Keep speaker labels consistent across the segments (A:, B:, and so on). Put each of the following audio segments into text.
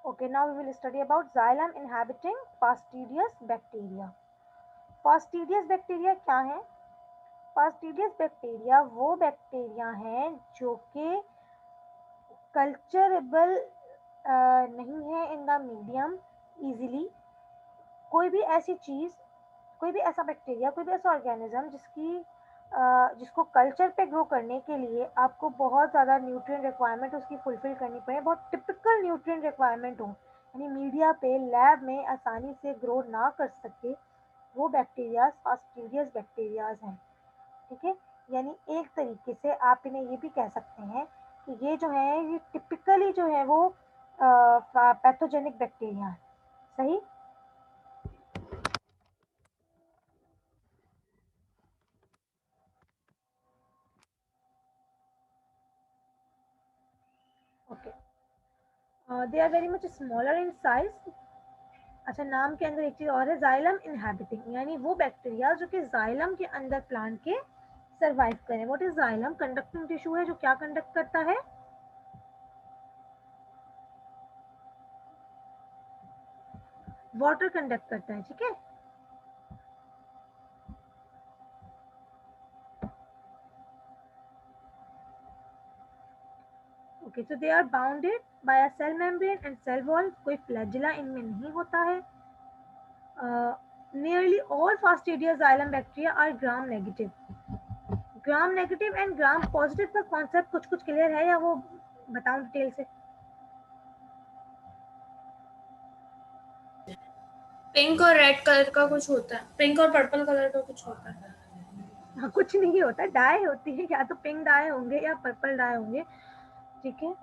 A: Okay, now we will study about xylem inhabiting fastidious bacteria. Fastidious bacteria क्या है? Fastidious bacteria वो bacteria हैं जो कि कल्चरेबल नहीं है इन द मीडियम इजीली। कोई भी ऐसी चीज, कोई भी ऐसा बैक्टीरिया, कोई भी ऐसा ऑर्गेनिज्म जिसको कल्चर पे ग्रो करने के लिए आपको बहुत ज़्यादा न्यूट्रिएंट रिक्वायरमेंट उसकी फुलफिल करनी पड़े, बहुत टिपिकल न्यूट्रिएंट रिक्वायरमेंट हो, यानी मीडिया पे लैब में आसानी से ग्रो ना कर सके, वो बैक्टीरियाज फास्टिडियस बैक्टीरियाज हैं। ठीक है, यानी एक तरीके से आप इन्हें ये भी कह सकते हैं कि ये जो है ये टिपिकली जो है वो पैथोजेनिक बैक्टीरिया है। सही। Okay, they are very much smaller in size. अच्छा, नाम के अंदर एक चीज और है, जाइलम इनहैबिटिंग, यानी वो बैक्टीरिया जो कि जाइलम के अंदर प्लांट के सरवाइव करें। What is xylem? Conducting tissue है जो क्या कंडक्ट करता है? वाटर कंडक्ट करता है। ठीक है, okay, so they are bounded by a cell membrane and cell wall. कोई फ्लैजिला इनमें नहीं होता है। Nearly all fastidious xylem bacteria are gram negative. Gram negative and gram positive का कॉन्सेप्ट कुछ कुछ क्लियर है या वो बताऊं डिटेल से?
B: पिंक और रेड कलर का कुछ होता है, पिंक और पर्पल कलर का कुछ होता है।
A: हाँ, कुछ नहीं होता, डाई होती है, या तो पिंक डाई होंगे या पर्पल डाई होंगे। ठीक है,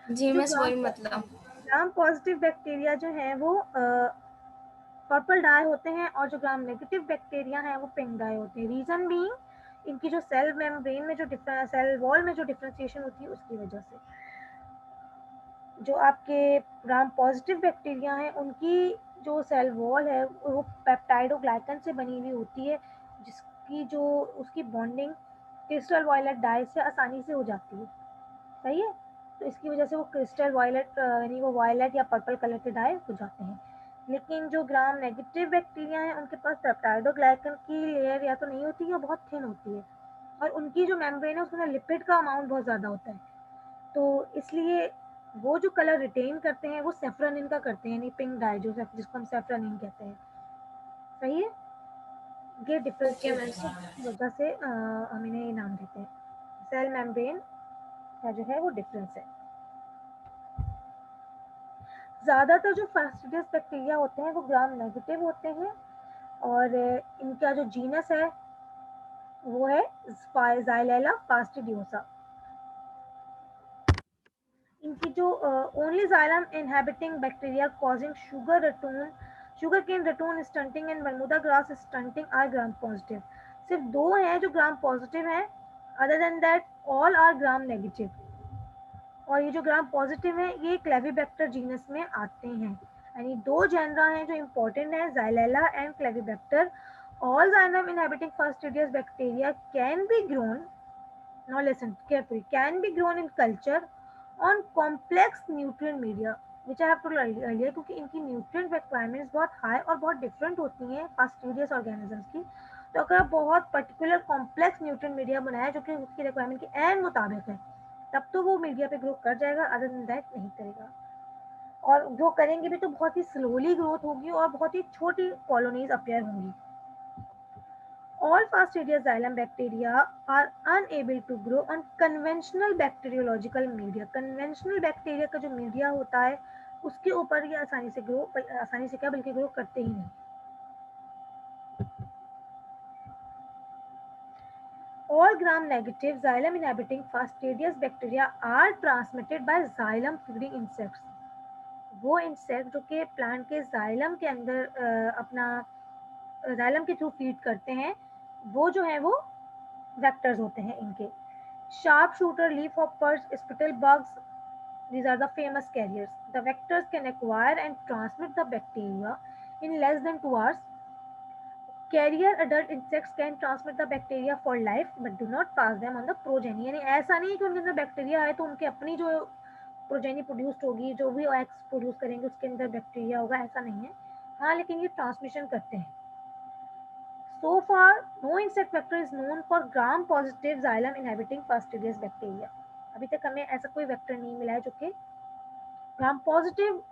B: जी,
A: जो
B: मैं वही मतलब।
A: ग्राम पॉजिटिव बैक्टीरिया जो है वो पर्पल डाई होते हैं, और जो ग्राम नेगेटिव बैक्टीरिया हैं वो पिंक डाई होते हैं। रीजन बीइंग इनकी जो सेल मेम्ब्रेन में जो सेल वॉल में जो डिफरेंशिएशन होती है उसकी वजह से। जो आपके ग्राम पॉजिटिव बैक्टीरिया हैं उनकी जो सेल वॉल है वो पेप्टाइडोग्लाइकन से बनी हुई होती है, जिसकी जो उसकी बॉन्डिंग क्रिस्टल वायलेट डाई से आसानी से हो जाती है। सही है, तो इसकी वजह से वो क्रिस्टल वायलेट यानी वो वायलेट या पर्पल कलर के डाई हो जाते हैं। लेकिन जो ग्राम नेगेटिव बैक्टीरिया हैं उनके पास पेप्टाइडोग्लाइकन की लेयर या तो नहीं होती है या बहुत थिन होती है, और उनकी जो मेम्ब्रेन है उसमें लिपिड का अमाउंट बहुत ज़्यादा होता है, तो इसलिए वो जो कलर रिटेन करते हैं वो सेफ्रोनिन का करते हैं, यानी पिंक डाई जो जिसको हम सेफ्रोनिन कहते हैं। सही है, ये
B: ओके मैम।
A: डिफरेंशिएशन की वजह से हम इन्हें ये नाम देते हैं। सेल मेम्ब्रेन का जो है वो डिफरेंस है। ज़्यादातर जो फास्टिडियस बैक्टीरिया होते हैं वो ग्राम नेगेटिव होते हैं, और इनका जो जीनस है वो है Xylella fastidiosa। इनकी जो only xylem inhabiting bacteria causing sugar cane ratoon stunting and Bermuda grass stunting are gram positive. सिर्फ 2 हैं जो ग्राम पॉजिटिव हैं, other than that all are gram negative. और ये जो ग्राम पॉजिटिव है ये क्लेविबैक्टर जीनस में आते हैं। यानी 2 जेनरा हैं जो इम्पोर्टेंट है, Xylella and Clavibacter. All xylem inhabiting fastidious bacteria can be grown, now listen carefully, can be grown in culture on complex nutrient media which I have told earlier, क्योंकि इनकी nutrient requirements बहुत high और बहुत different होती हैं fastidious organisms की। तो अगर आप बहुत पर्टिकुलर कॉम्प्लेक्स न्यूट्रिएंट मीडिया बनाया जो कि उसकी रिक्वायरमेंट के एन मुताबिक है, तब तो वो मीडिया पे ग्रो कर जाएगा, अदर देन दैट नहीं करेगा। और ग्रो करेंगे भी तो बहुत ही स्लोली ग्रोथ होगी और बहुत ही छोटी कॉलोनीज अपीयर होंगी। All fastidious xylem bacteria are unable to grow on conventional bacteriological media। Conventional bacteria का जो मीडिया होता है उसके ऊपर ये आसानी से क्या बल्कि ग्रो करते ही नहीं। All gram-negative xylem-inhabiting fastidious bacteria are transmitted by xylem-feeding insects। वो इंसेक्ट जो कि प्लांट के जाइलम के अंदर अपना जाइलम के थ्रू फीड करते हैं, वो जो है वो वेक्टर्स होते हैं इनके। Sharp shooter, leaf hoppers, spittle bugs, these are the famous carriers. The vectors can acquire and transmit the bacteria in less than 2 hours. Carrier adult insects can transmit the bacteria for life but do not pass them on the progeny। यानी ऐसा नहीं है कि उनके अंदर bacteria है तो उनके अपनी जो प्रोजेनी प्रोड्यूस्ड होगी, जो भी एग्स प्रोड्यूस करेंगे उसके अंदर बैक्टीरिया होगा, ऐसा नहीं है। हाँ, लेकिन ये ट्रांसमिशन करते हैं। So far, no insect vector is known for gram-positive xylem inhabiting fastidious bacteria। अभी तक हमें ऐसा कोई वेक्टर नहीं मिला है जो कि ग्राम पॉजिटिव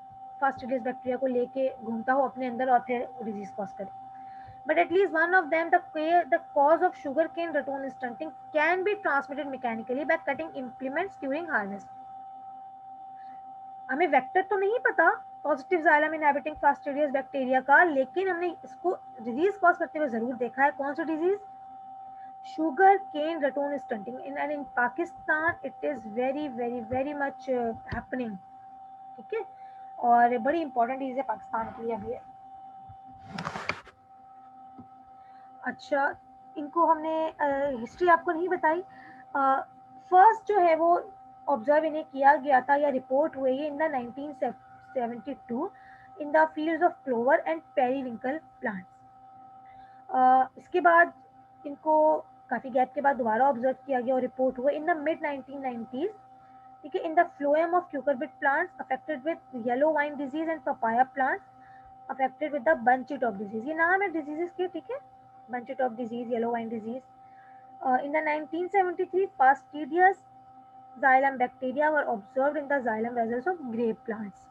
A: फास्टिडियस बैक्टीरिया को लेके घूमता हो अपने अंदर और फिर डिजीज कॉज करे। But at least one of them, the cause of sugarcane ratoon stunting, can be transmitted mechanically by cutting implements during harvest। हमें वेक्टर तो नहीं पता positive xylem inhabiting fastidious bacteria का, लेकिन हमने इसको डिजीज कॉज करते हुए जरूर देखा है। कौन सा disease? Sugar cane ratoon stunting. In Pakistan it is very very very much happening. ठीक है, और बड़ी इंपॉर्टेंट चीज है पाकिस्तान के लिए अभी है। अच्छा, इनको हमने हिस्ट्री आपको नहीं बताई। फर्स्ट जो है वो ऑब्जर्व इन्हें किया गया था या रिपोर्ट हुई है in the 1972 in the fields of clover and periwinkle plants. इसके बाद इनको काफ़ी गैप के बाद दोबारा ऑब्जर्व किया गया और रिपोर्ट हुआ इन द मिड 1990s। ठीक है, in the phloem of cucurbit plants affected with yellow vine disease and papaya plants affected with the bunchy top disease. ये नाम है डिजीजेस के, ठीक है, bunchy top disease, yellow vine disease. In the 1973, fastidious xylem bacteria were observed in the xylem vessels of grape plants।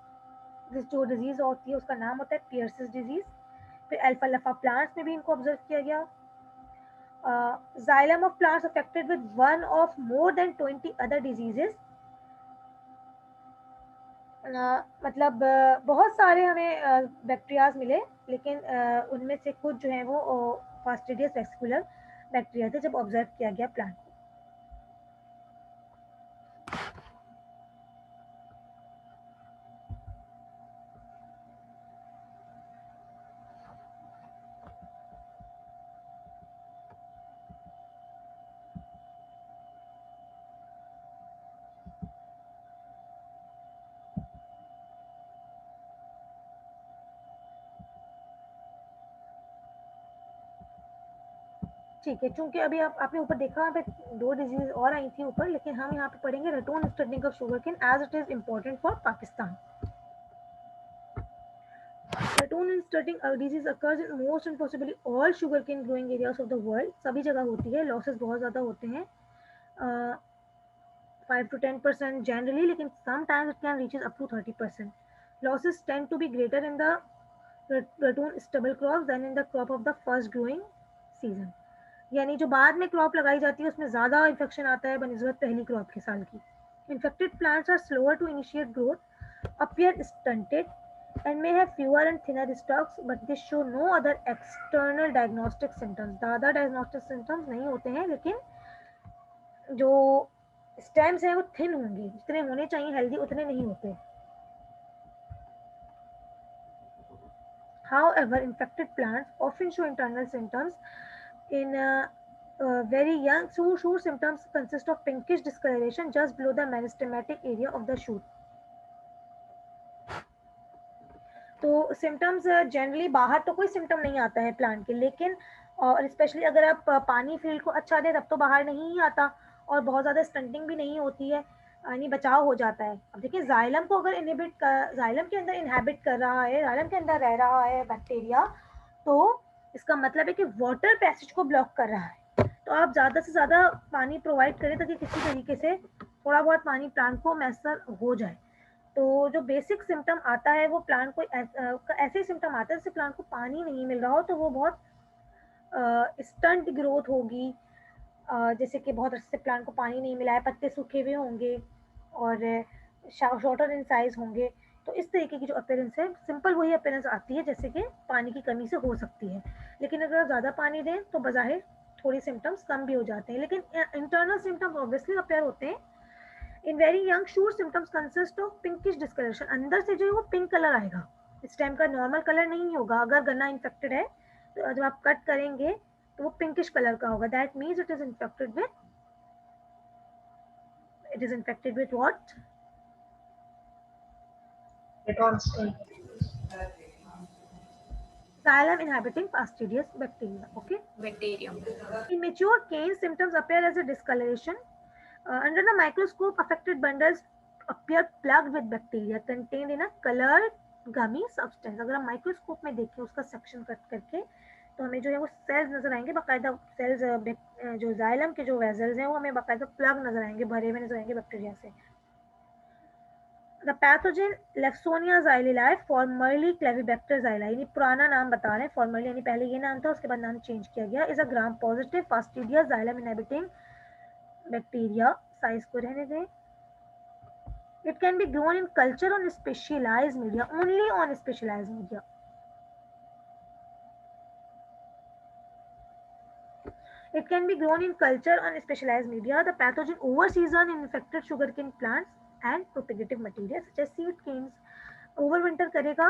A: जिस जो disease होती है उसका नाम होता है पियर्सिस डिजीज। फिर अल्फाल्फा प्लांट्स में भी इनको ऑब्जर्व किया गया। xylem of plants affected with one of more than 20 other diseases। मतलब बहुत सारे हमें बैक्टीरियाज मिले, लेकिन उनमें से कुछ जो है वो फास्टिडियस वेस्कुलर बैक्टीरिया थे जब ऑब्जर्व किया गया प्लांट। ठीक है, चूंकि अभी आपने ऊपर देखा वहाँ पे 2 डिजीज और आई थी ऊपर, लेकिन हम यहाँ पे पढ़ेंगे ratoon stunting of sugarcane as it is important for Pakistan. Ratoon stunting disease occurs in most and possibly all sugarcane growing areas of the world। सभी जगह होती है, लॉसेस बहुत ज़्यादा होते हैं, 5 to 10% generally, लेकिन sometimes it can reaches up to 30%। Losses tend to be greater in the ratoon stubble crops than in the crop of the first growing season। यानी जो बाद में क्रॉप लगाई जाती है उसमें ज़्यादा इन्फेक्शन आता है बनिस्बत पहली क्रॉप के साल की। Infected plants are slower to initiate growth, appear stunted and may have fewer and thinner stalks, but they show no other external diagnostic symptoms. ज़्यादा diagnostic symptoms नहीं होते हैं, लेकिन जो स्टेम्स हैं वो थिन होंगे, जितने होने चाहिए हेल्दी उतने नहीं होते. However, infected plants often show internal symptoms in very young. Shoot symptoms consist of pinkish discoloration just below the meristematic area of the shoot. तो सिम्टम्स जनरली बाहर तो कोई सिम्टम नहीं आता है प्लांट के, लेकिन और स्पेशली अगर आप पानी फील्ड को अच्छा दे तब तो बाहर नहीं ही आता, और बहुत ज़्यादा स्टंटिंग भी नहीं होती है, यानी बचाव हो जाता है. अब देखिए जाइलम को अगर जाइलम के अंदर इनहेबिट कर रहा है, जाइलम के अंदर रह रहा है बैक्टीरिया, तो इसका मतलब है कि वाटर पैसेज को ब्लॉक कर रहा है. तो आप ज़्यादा से ज़्यादा पानी प्रोवाइड करें ताकि किसी तरीके से थोड़ा बहुत पानी प्लांट को मैसर हो जाए. तो जो बेसिक सिम्टम आता है वो प्लांट को ऐसे सिम्टम आता है जैसे प्लांट को पानी नहीं मिल रहा हो, तो वो बहुत स्टंट ग्रोथ होगी, जैसे कि बहुत अच्छे से प्लांट को पानी नहीं मिला है, पत्ते सूखे हुए होंगे और शॉर्टर इन साइज होंगे. तो इस तरीके की जो अपीयरेंस है, सिंपल वही अपीयरेंस आती है जैसे कि पानी की कमी से हो सकती है. लेकिन अगर आप ज़्यादा पानी दें तो बज़ाहिर थोड़ी सिम्टम्स कम भी हो जाते हैं, लेकिन इंटरनल सिम्टम्स ऑब्वियसली अपेयर होते हैं. In very young shoot symptoms consist of pinkish discolouration. अंदर से जो है वो पिंक कलर आएगा, स्टेम का नॉर्मल कलर नहीं होगा. अगर गन्ना इन्फेक्टेड है तो जब आप कट करेंगे तो वो पिंकिश कलर का होगा. That means it is infected with what? Xylem inhabiting fastidious bacteria. Okay.
B: Bacteria.
A: In mature canes, symptoms appear as a discoloration. Under the microscope, affected bundles appear plugged with bacteria contained in a colored gummy substance. अगर हम microscope में देखें उसका section cut करके तो हमें जो है वो सेल्स नजर आएंगे, बाकायदा सेल्स, जो जाइलम के जो वेजल्स हैं वो हमें बाकायदा प्लग नजर आएंगे, भरे हुए नजर आएंगे बैक्टीरिया से. The pathogen Lefsonia xylella, formerly Clavibacter xyli, यानी पुराना नाम बता रहे हैं, formerly यानी पहले ये नाम था, उसके बाद नाम चेंज किया गया, is a gram positive fastidious xylem inhabiting bacteria. Size को रहने दें. It can be grown in culture on specialized media, only on specialized media. It can be grown in culture on specialized media. The pathogen overseas on infected sugarcane plants and propagative materials such as seed canes. Overwinter करेगा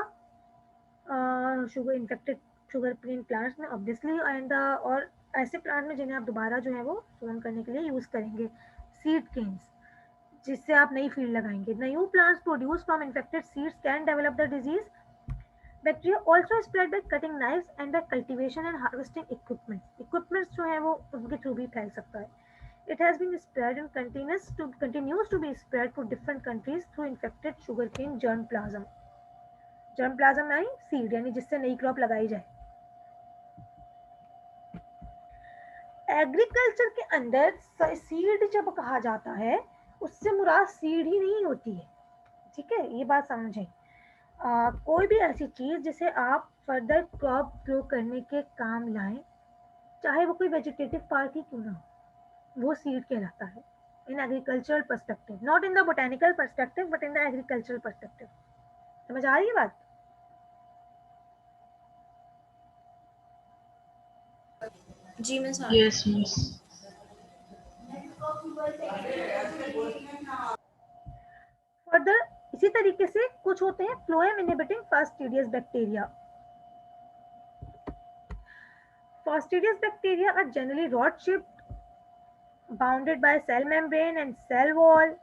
A: infected sugarcane plants में obviously, and और ऐसे plant में जिन्हें आप दोबारा जो है वो सोन करने के लिए यूज़ करेंगे, सीड केन्स, जिससे आप नई फील्ड लगाएंगे. New plants produce from infected seeds can develop the disease. Bacteria also spread by cutting knifes and by cultivation and harvesting equipments जो है वो उनके थ्रू भी फैल सकता है. It has been spread and continues to be spread to different countries through infected sugarcane germplasm. germplasm यानी seed, यानी जिससे नई क्रॉप लगाई जाए. एग्रीकल्चर के अंदर सीड जब कहा जाता है उससे मुराद सीड ही नहीं होती है, ठीक है, ये बात समझें. कोई भी ऐसी चीज जिसे आप फर्दर क्रॉप ग्रो करने के काम लाएं, चाहे वो कोई वेजिटेटिव पार्ट ही क्यों ना हो, वो सीड कहलाता है in agricultural perspective, not in the botanical perspective but in the agricultural perspective. समझ आ रही है बात?
B: जी मिस.
C: Yes, miss.
A: फर्दर इसी तरीके से कुछ होते हैं phloem inhibiting fastidious bacteria. Fastidious bacteria are generally rod-shaped, bounded by cell membrane and cell wall.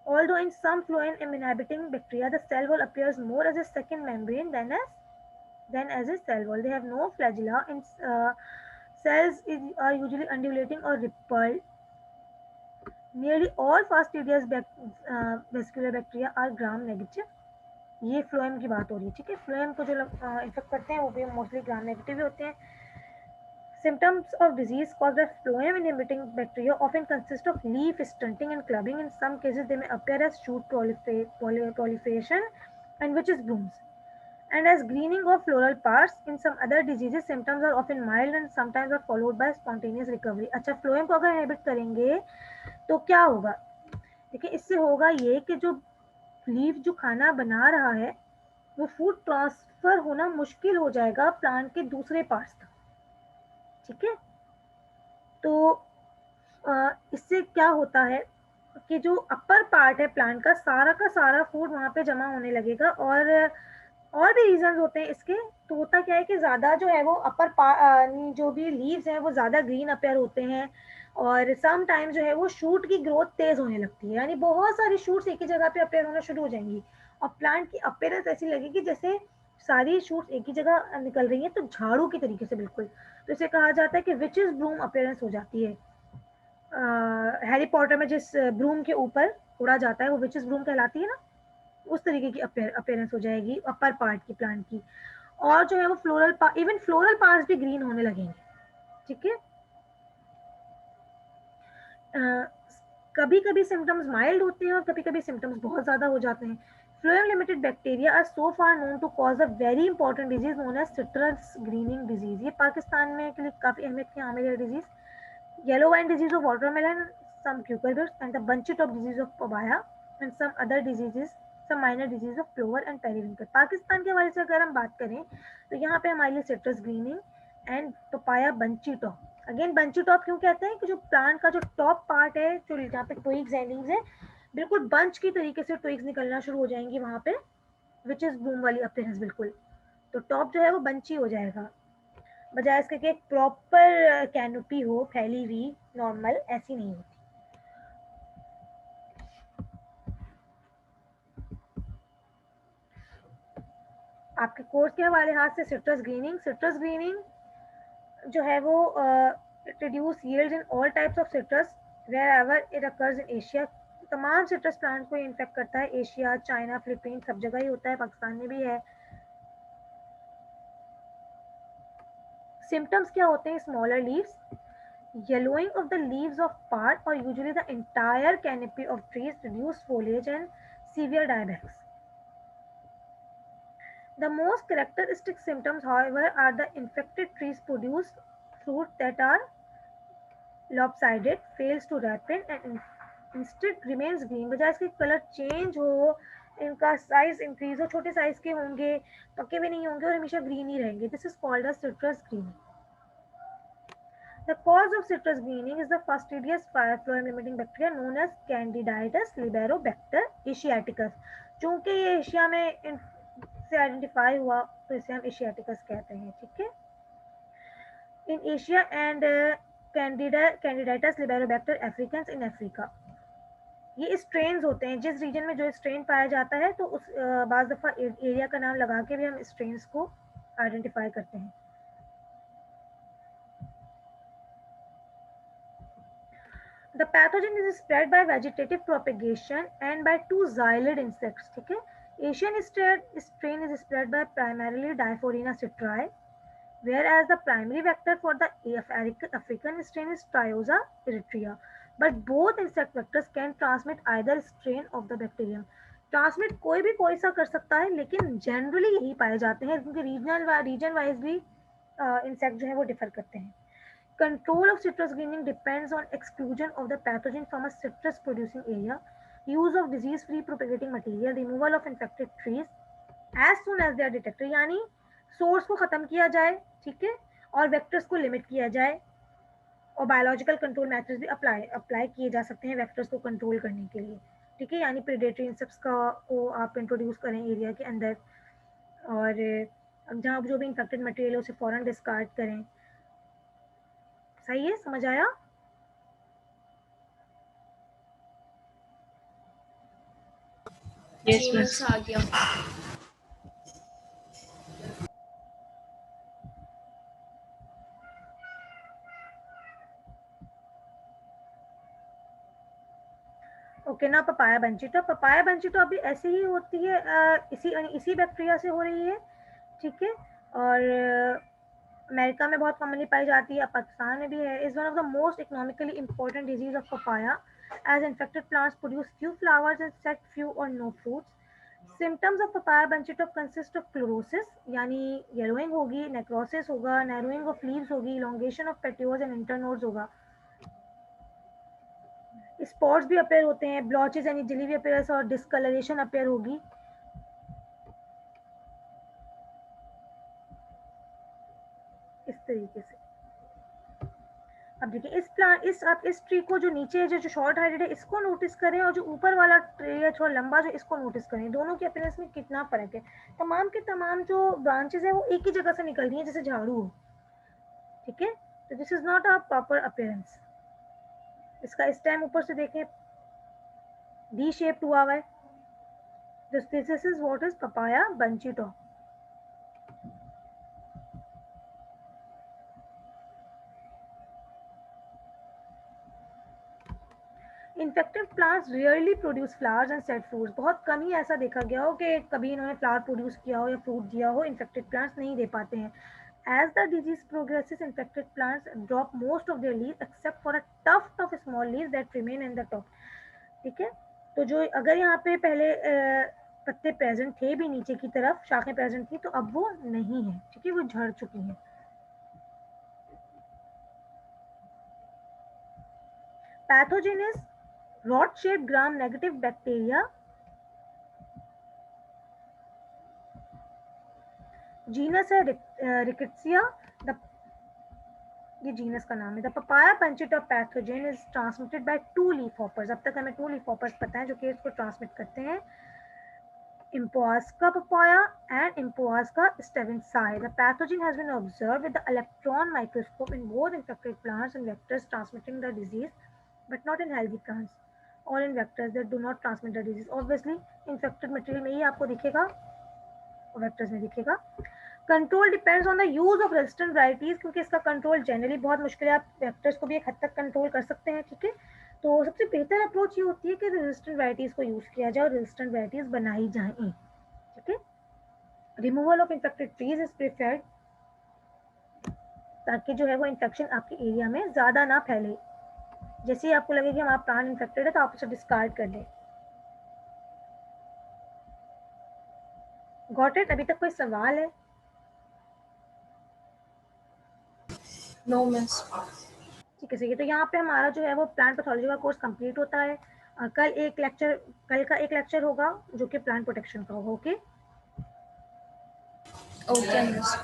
A: Although in some phloem inhibiting bacteria, the cell wall appears more as a second membrane than as a cell wall. They have no flagella and cells are usually undulating or rippled. Nearly all fastidious vascular bacteria are gram negative. ये phloem की बात हो रही है, ठीक है. Phloem को जो इन्फेक्ट करते हैं वो भी मोस्टली ग्राम नेगेटिव ही होते हैं. Symptoms of disease caused by phloem inhibiting bacteria often consist of leaf stunting and clubbing. In some cases, they may appear as shoot proliferation and which is blooms, and as greening of floral parts. In some other diseases, symptoms are often mild and sometimes are followed by spontaneous recovery. अच्छा, phloem को अगर inhibit करेंगे तो क्या होगा? देखिए, इससे होगा ये कि जो लीफ जो खाना बना रहा है वो फूड ट्रांसफर होना मुश्किल हो जाएगा प्लांट के दूसरे पार्ट्स तक, ठीक है। तो इससे क्या होता है कि जो अपर पार्ट है प्लांट का सारा फूड वहाँ पे जमा होने लगेगा। और भी रीजंस होते हैं इसके। तो होता क्या है कि ज़्यादा जो है वो जो भी लीव्स हैं वो ज़्यादा ग्रीन अपेयर होते हैं, और सम टाइम जो है वो शूट की ग्रोथ तेज होने लगती है, यानी बहुत सारी शूट्स एक ही जगह पे अपेयर होना शुरू हो जाएंगी, और प्लांट की अपेयरेंस ऐसी लगेगी जैसे सारी शूट्स एक ही जगह निकल रही हैं, तो झाड़ू की तरीके से बिल्कुल। तो इसे कहा जाता है कि विचेस ब्रूम अपेयरेंस हो जाती है। हैरी पॉटर में जिस ब्रूम के ऊपर उड़ा जाता है वो विचेस ब्रूम कहलाती है ना, उस तरीके की अपेयरेंस हो जाएगी अपर पार्ट की प्लांट की। और जो है वो इवन फ्लोरल पार्ट्स भी ग्रीन होने लगेंगे, ठीक है। कभी कभी सिम्टम्स माइल्ड होते हैं और कभी कभी सिम्टम्स बहुत ज्यादा हो जाते हैं। Phloem limited bacteria are so far known to cause a very important disease known as citrus greening disease. ये पाकिस्तान में के लिए काफी अहमियत की आमिल है disease. Yellow vine disease of watermelon, some cucurbits, and the bunchy top disease of papaya, and some other diseases, some minor disease of clover and periwinkle। Pakistan के हवाले से अगर हम बात करें तो यहाँ पे हमारे लिए citrus grinning and papaya bunchy top. Again bunchy top क्यों कहते हैं कि जो प्लांट का जो टॉप पार्ट है, जो यहाँ पे ट्विग्स एंड लीव्स है, बिल्कुल बंच की तरीके से ट्विग्स निकलना शुरू हो जाएंगी वहां पे, विच इज ब्लूम वाली अपीयरेंस बिल्कुल। तो टॉप जो है वो बंची हो जाएगा, बजाय इसके कि एक प्रॉपर कैनोपी हो फैली हुई नॉर्मल, ऐसी नहीं होती। आपके कोर्स के हवाले हाथ से सिट्रस ग्रीनिंग जो है वो reduce yield in all types of citrus wherever it occurs in Asia. तमाम सिट्रस प्लांट को इन्फेक्ट करता है, एशिया, चाइना, फिलीपीन, सब जगह ही होता है, पाकिस्तान में भी है। सिम्टम्स क्या होते हैं? Smaller leaves, yellowing of the leaves of part or usually the entire canopy of trees, reduced foliage and severe diabetics. The most characteristic symptoms, however, are the infected trees produce fruit that are lopsided, fails to ripen and instead remains green। बजाय इसके colour change हो, इनका size increase हो, छोटे size के होंगे, पके भी नहीं होंगे और हमेशा ग्रीन ही रहेंगे। This is called as citrus green। The cause of citrus greening is the fastidious phloem limiting bacteria known as Candidiasis liberobacter asiaticus। चूंकि ये एशिया में से आइडेंटिफाई हुआ तो इसे हम एशियाटिकस कहते हैं, ठीक है। In Asia and Candidatus Liberibacter africanus in Africa. ये स्ट्रेन्स होते हैं, जिस रीजन में जो स्ट्रेन पाया जाता है तो उस बाज दफ़ा एरिया का नाम लगा के भी हम स्ट्रेन्स को आइडेंटिफाई करते हैं। The pathogen is spread by vegetative propagation and by two xylid insects, ठीक है। Asian strain is spread by primarily Diphorina citriae, whereas the primary vector for the African strain is Triosa eritrea, but both insect vectors can transmit either strain of the bacterium। Transmit कोई भी कोई सा कर सकता है, लेकिन generally यही पाए जाते हैं, क्योंकि रीजन वाइज भी इंसेक्ट जो है वो डिफर करते हैं। Control of citrus greening depends on exclusion of the pathogen from a citrus producing area, use of disease free propagating material, removal of infected trees as soon as they are detected। यानी source को खत्म किया जाए, ठीक है, और vectors को limit किया जाए, और बायोलॉजिकल कंट्रोल मेथड्स भी अप्लाई किए जा सकते हैं वेक्टर्स को कंट्रोल करने के लिए, ठीक है। यानी प्रेडेटरी इंसेक्ट्स को आप इंट्रोड्यूस करें एरिया के अंदर, और जहाँ जो भी इन्फेक्टेड मटेरियल है उसे फौरन डिस्कार्ड करें। सही है, समझ आया?
B: जी मिस आ गया।
A: ओके ना, पपाया बंची तो अभी ऐसे ही होती है, इसी बैक्टीरिया से हो रही है, ठीक है। और अमेरिका में बहुत कॉमनली पाई जाती है, पाकिस्तान में भी है। Is one of the most economically important disease of papaya as infected plants produce few flowers and set few or no fruits. Symptoms of papaya bunchy top consist of chlorosis, यानी yellowing होगी, necrosis होगा, narrowing of leaves होगी, elongation of petioles and internodes होगा। Spots भी appear होते हैं, blotches यानी जली हुई अपीयरेंस और डिस्कलरेशन अपेयर होगी। इस तरीके से। अब देखिए आप इस ट्री को जो नीचे जो शॉर्ट हाइटेड है इसको नोटिस करें, और जो ऊपर वाला ट्री है थोड़ा लंबा जो इसको नोटिस करें, दोनों के अपीयरेंस में कितना फर्क है। तमाम के तमाम जो ब्रांचेस है वो एक ही जगह से निकल रही है जैसे झाड़ू हो, ठीक है। तो this is not a proper appearance. इसका स्टेम ऊपर से देखें डी शेप्ड हुआ है। This is what is papaya bunchy top. Infected plants rarely produce flowers and set fruits. बहुत कम ही ऐसा देखा गया हो कि कभी इन्होंने फ्लावर प्रोड्यूस किया हो या फ्रूट दिया हो। इन्फेक्टेड प्लांट्स नहीं दे पाते हैं। As the disease progresses, infected plants drop most of their leaves except for a tuft of small leaves that remain in the top. ठीक है, तो जो अगर यहाँ पे पहले पत्ते प्रेजेंट थे भी नीचे की तरफ, शाखें प्रेजेंट थी, तो अब वो नहीं है, ठीक है, वो झड़ चुकी हैं। Pathogen is rod shaped gram negative bacteria, genus है रिकेट्सिया, ये जीनस का नाम है। द पपाया पंचिटा pathogen is transmitted by two leaf hoppers. अब तक हमें टू लीफ हॉपर्स पता है जो कि इसको ट्रांसमिट करते हैं, Impoasca papaya and Impoasca stevensi. The pathogen has been observed with the electron microscope in both infected plants and vectors transmitting the disease, but not in healthy plants or in vectors that do not transmit the disease. Obviously, infected material में ही आपको दिखेगा और vectors में दिखेगा। Control depends on the use of resistant varieties, क्योंकि इसका control generally बहुत मुश्किल है। आप वेक्टर्स को भी एक हद तक कंट्रोल कर सकते हैं, ठीक है। तो सबसे बेहतर अप्रोच ये होती है कि रेजिस्टेंट वैराइटीज को यूज किया जाए और रेजिस्टेंट वैराइटीज बनाई जाएं, ठीक है। Removal of infected trees is preferred, ताकि जो है वो इन्फेक्शन आपके एरिया में ज्यादा ना फैले। जैसे ही आपको लगे कि हमारा प्लांट इन्फेक्टेड है तो आप उसे डिस्कार्ड कर दें। Got it? अभी तक कोई सवाल है?
B: No miss.
A: ठीक है, सही है। तो यहाँ पे हमारा जो है वो प्लांट पैथोलॉजी का कोर्स कंप्लीट होता है। कल का एक लेक्चर होगा जो कि प्लांट प्रोटेक्शन का होगा। Okay
B: okay miss.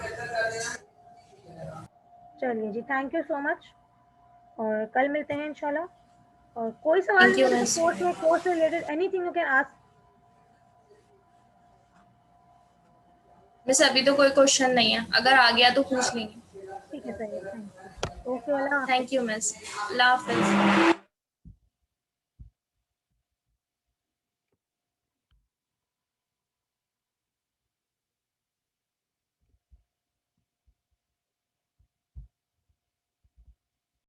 A: चलिए जी, थैंक यू सो मच, और कल मिलते हैं इंशाल्लाह। और कोई सवाल
B: थैंक
A: नहीं
B: यू
A: है
B: मिस।
A: कोर्स से related, anything you can ask.
B: Miss अभी तो कोई क्वेश्चन नहीं है, अगर आ गया तो पूछ लेंगे।
A: ठीक है, सही है, थैंक यू। ओके, अल्लाह हाफिज़।
B: Thank you miss. Allah Hafiz.